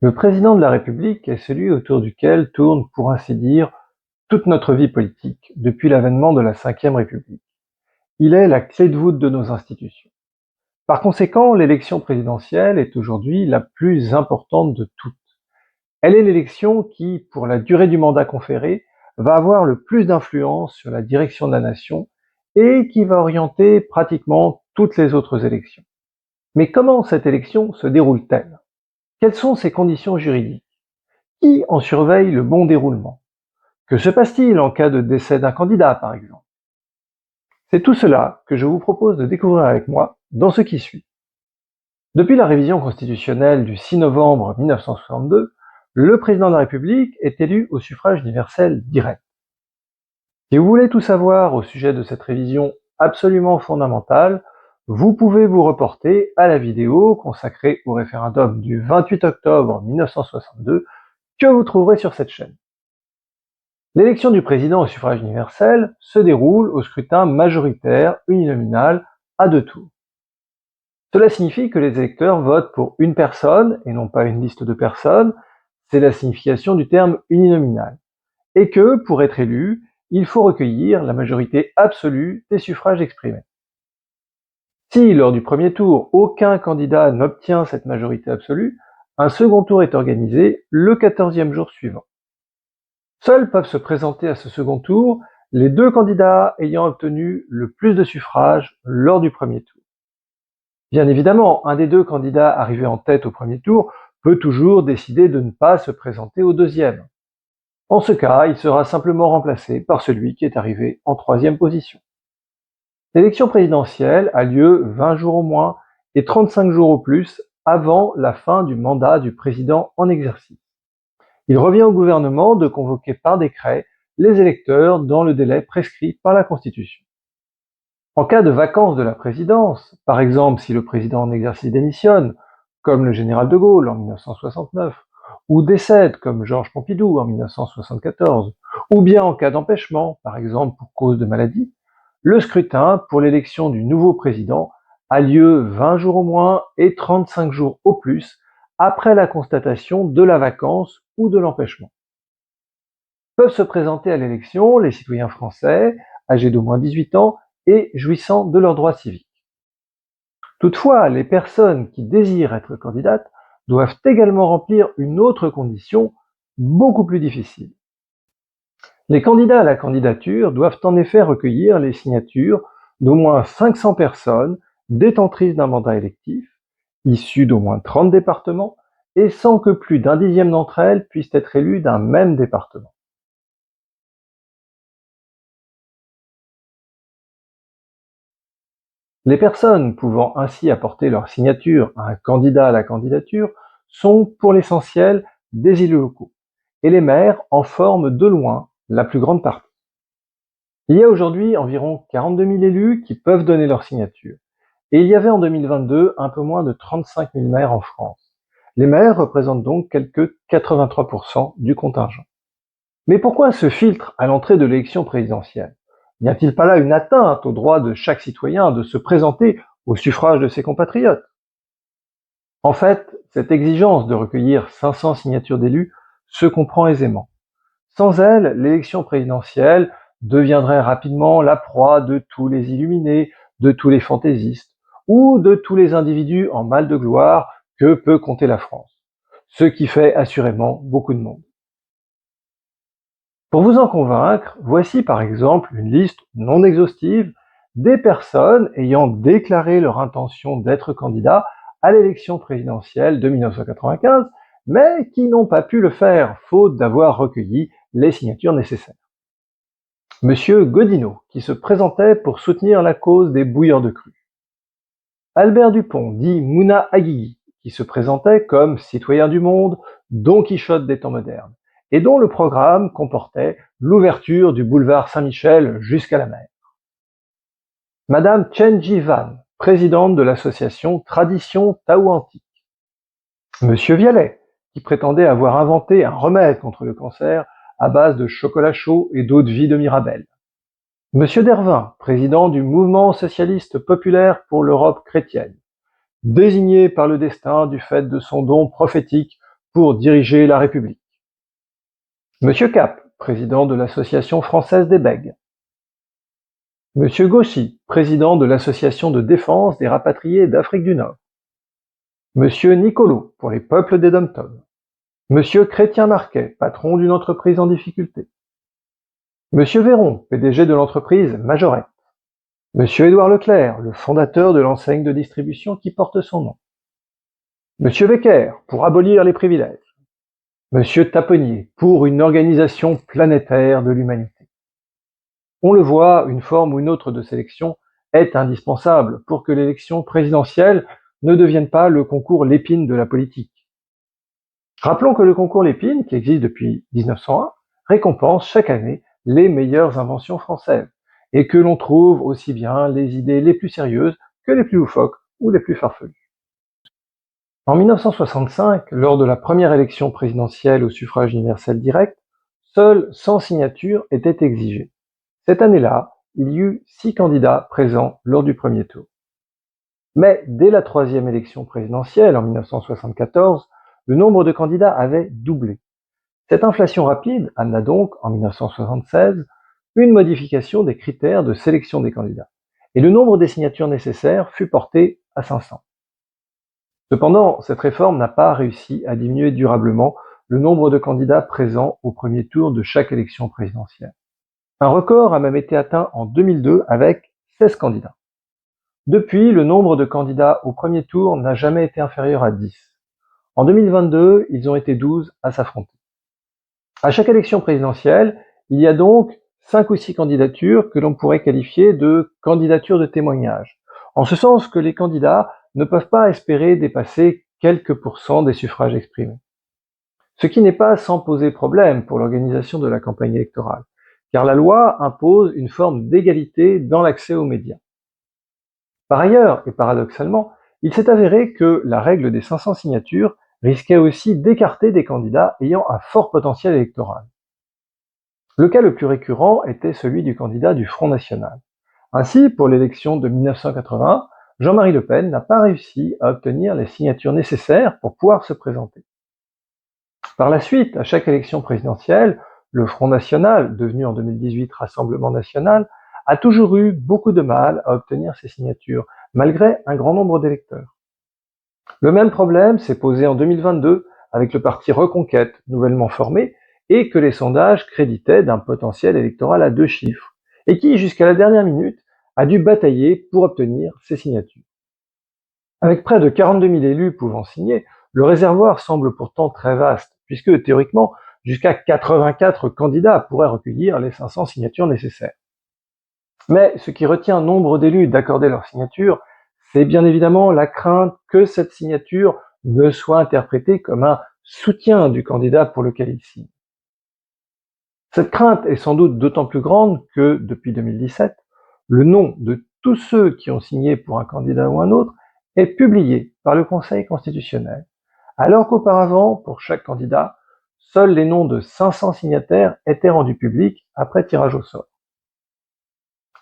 Le président de la République est celui autour duquel tourne, pour ainsi dire, toute notre vie politique depuis l'avènement de la Ve République. Il est la clé de voûte de nos institutions. Par conséquent, l'élection présidentielle est aujourd'hui la plus importante de toutes. Elle est l'élection qui, pour la durée du mandat conféré, va avoir le plus d'influence sur la direction de la nation et qui va orienter pratiquement toutes les autres élections. Mais comment cette élection se déroule-t-elle? Quelles sont ses conditions juridiques? Qui en surveille le bon déroulement? Que se passe-t-il en cas de décès d'un candidat, par exemple? C'est tout cela que je vous propose de découvrir avec moi dans ce qui suit. Depuis la révision constitutionnelle du 6 novembre 1962, le président de la République est élu au suffrage universel direct. Si vous voulez tout savoir au sujet de cette révision absolument fondamentale, vous pouvez vous reporter à la vidéo consacrée au référendum du 28 octobre 1962 que vous trouverez sur cette chaîne. L'élection du président au suffrage universel se déroule au scrutin majoritaire uninominal à 2 tours. Cela signifie que les électeurs votent pour une personne et non pas une liste de personnes, c'est la signification du terme uninominal, et que, pour être élu, il faut recueillir la majorité absolue des suffrages exprimés. Si, lors du premier tour, aucun candidat n'obtient cette majorité absolue, un second tour est organisé le 14e jour suivant. Seuls peuvent se présenter à ce second tour les deux candidats ayant obtenu le plus de suffrages lors du premier tour. Bien évidemment, un des deux candidats arrivés en tête au premier tour peut toujours décider de ne pas se présenter au deuxième. En ce cas, il sera simplement remplacé par celui qui est arrivé en troisième position. L'élection présidentielle a lieu 20 jours au moins et 35 jours au plus avant la fin du mandat du président en exercice. Il revient au gouvernement de convoquer par décret les électeurs dans le délai prescrit par la Constitution. En cas de vacance de la présidence, par exemple si le président en exercice démissionne, comme le général de Gaulle en 1969, ou décède comme Georges Pompidou en 1974, ou bien en cas d'empêchement, par exemple pour cause de maladie, le scrutin pour l'élection du nouveau président a lieu 20 jours au moins et 35 jours au plus après la constatation de la vacance ou de l'empêchement. Peuvent se présenter à l'élection les citoyens français, âgés d'au moins 18 ans et jouissant de leurs droits civiques. Toutefois, les personnes qui désirent être candidates doivent également remplir une autre condition beaucoup plus difficile. Les candidats à la candidature doivent en effet recueillir les signatures d'au moins 500 personnes détentrices d'un mandat électif, issues d'au moins 30 départements, et sans que plus d'un dixième d'entre elles puissent être élues d'un même département. Les personnes pouvant ainsi apporter leur signature à un candidat à la candidature sont, pour l'essentiel, des élus locaux, et les maires en forment de loin la plus grande partie. Il y a aujourd'hui environ 42 000 élus qui peuvent donner leur signature, et il y avait en 2022 un peu moins de 35 000 maires en France. Les maires représentent donc quelque 83% du contingent. Mais pourquoi ce filtre à l'entrée de l'élection présidentielle? N'y a-t-il pas là une atteinte au droit de chaque citoyen de se présenter au suffrage de ses compatriotes? En fait, cette exigence de recueillir 500 signatures d'élus se comprend aisément. Sans elle, l'élection présidentielle deviendrait rapidement la proie de tous les illuminés, de tous les fantaisistes, ou de tous les individus en mal de gloire que peut compter la France, ce qui fait assurément beaucoup de monde. Pour vous en convaincre, voici par exemple une liste non exhaustive des personnes ayant déclaré leur intention d'être candidat à l'élection présidentielle de 1995, mais qui n'ont pas pu le faire, faute d'avoir recueilli les signatures nécessaires. Monsieur Godinot, qui se présentait pour soutenir la cause des bouilleurs de cru. Albert Dupont, dit Mouna Aguigui, qui se présentait comme citoyen du monde, Don Quichotte des temps modernes, et dont le programme comportait l'ouverture du boulevard Saint-Michel jusqu'à la mer. Madame Chen Ji-van, présidente de l'association Tradition Tao Antique. Monsieur Vialet, qui prétendait avoir inventé un remède contre le cancer à base de chocolat chaud et d'eau de vie de Mirabelle. Monsieur Dervin, président du Mouvement socialiste populaire pour l'Europe chrétienne, désigné par le destin du fait de son don prophétique pour diriger la République. Monsieur Cap, président de l'Association française des bègues. Monsieur Gauchy, président de l'Association de défense des rapatriés d'Afrique du Nord. Monsieur Nicolo, pour les peuples des Dom-Tom. Monsieur Chrétien-Marquet, patron d'une entreprise en difficulté. Monsieur Véron, PDG de l'entreprise Majorette. Monsieur Édouard Leclerc, le fondateur de l'enseigne de distribution qui porte son nom. Monsieur Becker, pour abolir les privilèges. Monsieur Taponnier, pour une organisation planétaire de l'humanité. On le voit, une forme ou une autre de sélection est indispensable pour que l'élection présidentielle ne devienne pas le concours Lépine de la politique. Rappelons que le concours Lépine, qui existe depuis 1901, récompense chaque année les meilleures inventions françaises, et que l'on trouve aussi bien les idées les plus sérieuses que les plus loufoques ou les plus farfelues. En 1965, lors de la première élection présidentielle au suffrage universel direct, seules 100 signatures étaient exigées. Cette année-là, il y eut 6 candidats présents lors du premier tour. Mais dès la troisième élection présidentielle en 1974, le nombre de candidats avait doublé. Cette inflation rapide amena donc, en 1976, une modification des critères de sélection des candidats, et le nombre des signatures nécessaires fut porté à 500. Cependant, cette réforme n'a pas réussi à diminuer durablement le nombre de candidats présents au premier tour de chaque élection présidentielle. Un record a même été atteint en 2002 avec 16 candidats. Depuis, le nombre de candidats au premier tour n'a jamais été inférieur à 10. En 2022, ils ont été 12 à s'affronter. À chaque élection présidentielle, il y a donc 5 ou 6 candidatures que l'on pourrait qualifier de candidatures de témoignage, en ce sens que les candidats ne peuvent pas espérer dépasser quelques pourcents des suffrages exprimés. Ce qui n'est pas sans poser problème pour l'organisation de la campagne électorale, car la loi impose une forme d'égalité dans l'accès aux médias. Par ailleurs, et paradoxalement, il s'est avéré que la règle des 500 signatures risquait aussi d'écarter des candidats ayant un fort potentiel électoral. Le cas le plus récurrent était celui du candidat du Front National. Ainsi, pour l'élection de 1980, Jean-Marie Le Pen n'a pas réussi à obtenir les signatures nécessaires pour pouvoir se présenter. Par la suite, à chaque élection présidentielle, le Front National, devenu en 2018 Rassemblement National, a toujours eu beaucoup de mal à obtenir ces signatures, malgré un grand nombre d'électeurs. Le même problème s'est posé en 2022 avec le parti Reconquête, nouvellement formé, et que les sondages créditaient d'un potentiel électoral à 2 chiffres, et qui, jusqu'à la dernière minute, a dû batailler pour obtenir ces signatures. Avec près de 42 000 élus pouvant signer, le réservoir semble pourtant très vaste, puisque théoriquement, jusqu'à 84 candidats pourraient recueillir les 500 signatures nécessaires. Mais ce qui retient nombre d'élus d'accorder leur signature, c'est bien évidemment la crainte que cette signature ne soit interprétée comme un soutien du candidat pour lequel il signe. Cette crainte est sans doute d'autant plus grande que, depuis 2017, le nom de tous ceux qui ont signé pour un candidat ou un autre est publié par le Conseil constitutionnel, alors qu'auparavant, pour chaque candidat, seuls les noms de 500 signataires étaient rendus publics après tirage au sort.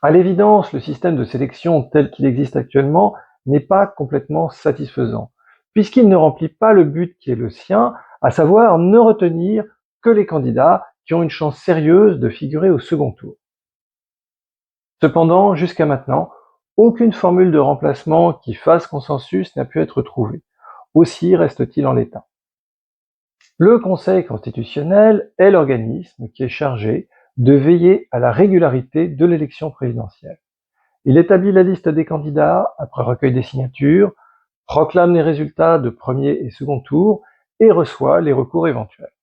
À l'évidence, le système de sélection tel qu'il existe actuellement n'est pas complètement satisfaisant, puisqu'il ne remplit pas le but qui est le sien, à savoir ne retenir que les candidats qui ont une chance sérieuse de figurer au second tour. Cependant, jusqu'à maintenant, aucune formule de remplacement qui fasse consensus n'a pu être trouvée. Aussi reste-t-il en l'état. Le Conseil constitutionnel est l'organisme qui est chargé de veiller à la régularité de l'élection présidentielle. Il établit la liste des candidats après recueil des signatures, proclame les résultats de premier et second tour et reçoit les recours éventuels.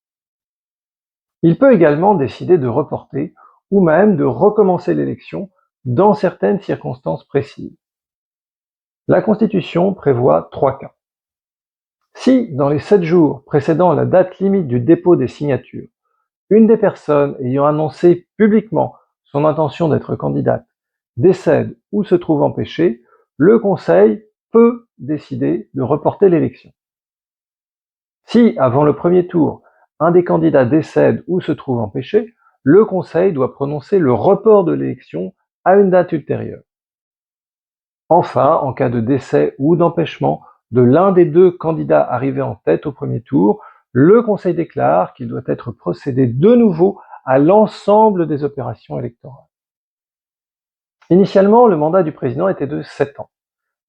Il peut également décider de reporter ou même de recommencer l'élection dans certaines circonstances précises. La Constitution prévoit 3 cas. Si, dans les 7 jours précédant la date limite du dépôt des signatures, une des personnes ayant annoncé publiquement son intention d'être candidate décède ou se trouve empêchée, le Conseil peut décider de reporter l'élection. Si, avant le premier tour, un des candidats décède ou se trouve empêché, le Conseil doit prononcer le report de l'élection à une date ultérieure. Enfin, en cas de décès ou d'empêchement de l'un des 2 candidats arrivés en tête au premier tour, le Conseil déclare qu'il doit être procédé de nouveau à l'ensemble des opérations électorales. Initialement, le mandat du président était de 7 ans.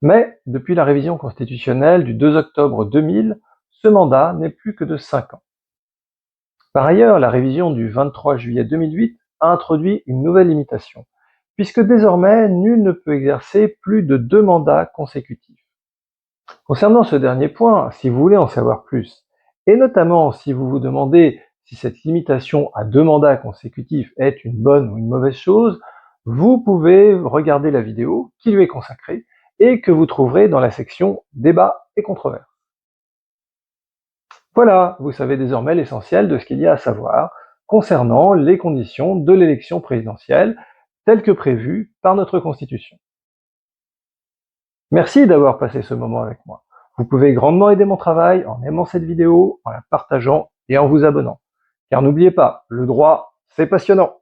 Mais, depuis la révision constitutionnelle du 2 octobre 2000, ce mandat n'est plus que de 5 ans. Par ailleurs, la révision du 23 juillet 2008 a introduit une nouvelle limitation, puisque désormais, nul ne peut exercer plus de 2 mandats consécutifs. Concernant ce dernier point, si vous voulez en savoir plus, et notamment si vous vous demandez si cette limitation à 2 mandats consécutifs est une bonne ou une mauvaise chose, vous pouvez regarder la vidéo qui lui est consacrée et que vous trouverez dans la section Débat et controverses. Voilà, vous savez désormais l'essentiel de ce qu'il y a à savoir concernant les conditions de l'élection présidentielle telles que prévues par notre Constitution. Merci d'avoir passé ce moment avec moi. Vous pouvez grandement aider mon travail en aimant cette vidéo, en la partageant et en vous abonnant. Car n'oubliez pas, le droit, c'est passionnant.